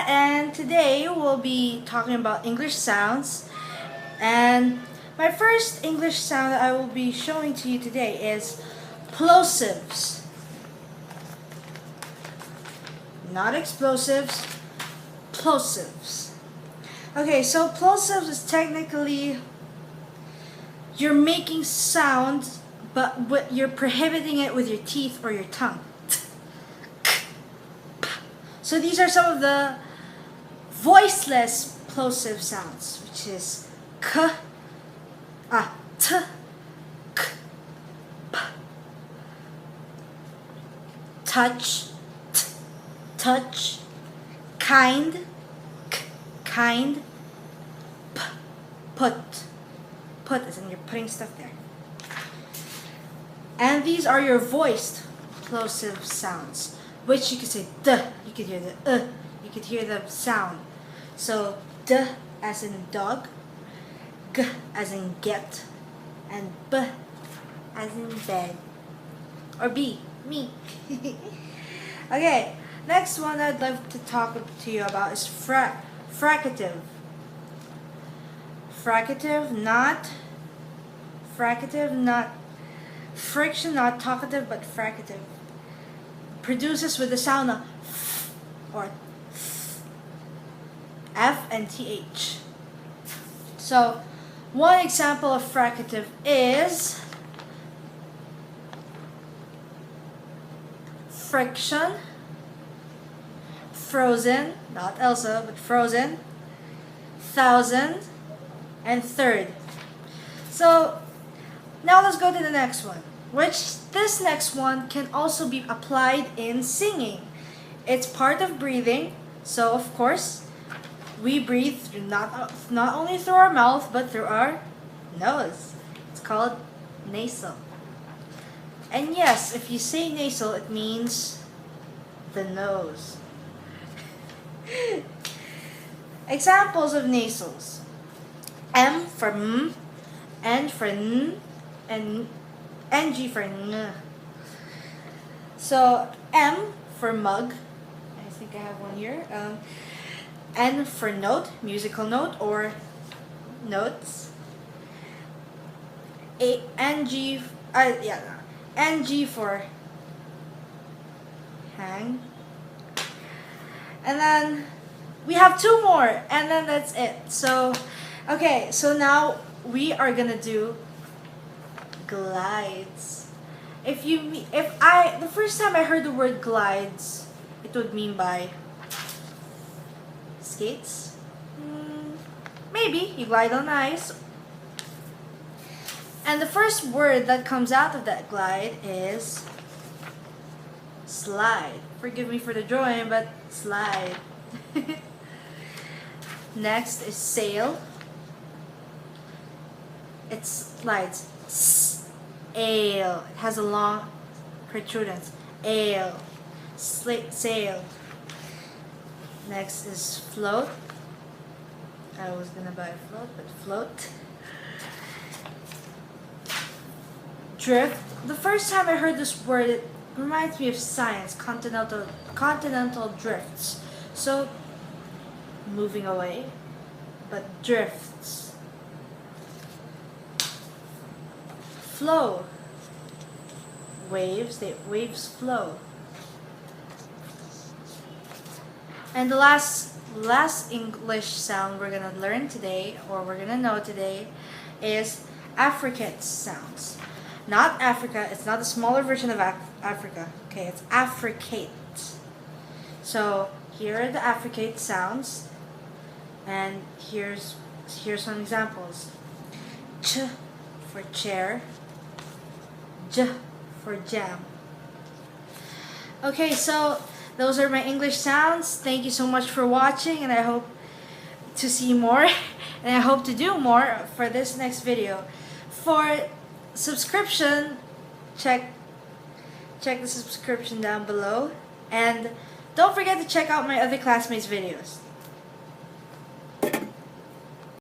and today we'll be talking about English sounds. And my first English sound that I will be showing to you today is plosives. Not explosives, plosives. Okay, so plosives is technically you're making sounds, but you're prohibiting it with your teeth or your tongue. So these are some of the voiceless plosive sounds, which is k, t, k, p, touch, t, touch, kind, k, kind, p, put as in you're putting stuff there. And these are your voiced plosive sounds, which you could say duh, you could hear the you could hear the sound. So duh as in dog, g as in get, and b as in bed, or b, me. Okay, next one I'd love to talk to you about is fricative. Fricative, not friction, not talkative, but fricative. Produces with the sound of f or th, f and th. So, one example of fricative is friction, frozen, not Elsa, but frozen, thousand, and third. So, now let's go to the next one, which this next one can also be applied in singing. It's part of breathing, so of course, we breathe through not only through our mouth, but through our nose. It's called nasal. And yes, if you say nasal, it means the nose. Examples of nasals. M for m, N for n, and NG for n. So M for mug. I think I have one here. N for note, musical note or notes. NG for hang. And then we have two more, and then that's it. So, okay, so now we are gonna do glides. The first time I heard the word glides, it would mean by skates. Maybe you glide on ice. And the first word that comes out of that glide is slide. Forgive me for the drawing, but slide. Next is sail. It slides. Ale. It has a long protuberance. Ale. Sail. Next is float. I was gonna buy a float, but float. Drift. The first time I heard this word, it reminds me of science, continental drifts. So, moving away, but drifts. Flow. Waves flow. And the last English sound we're gonna learn today, or we're gonna know today, is affricate sounds. Not Africa, it's not a smaller version of Africa. Okay, it's affricate. So here are the affricate sounds, and here's some examples. Ch for chair, j for jam. Okay, so those are my English sounds. Thank you so much for watching, and I hope to see more, and I hope to do more for this next video. For subscription, check the subscription down below, and don't forget to check out my other classmates videos.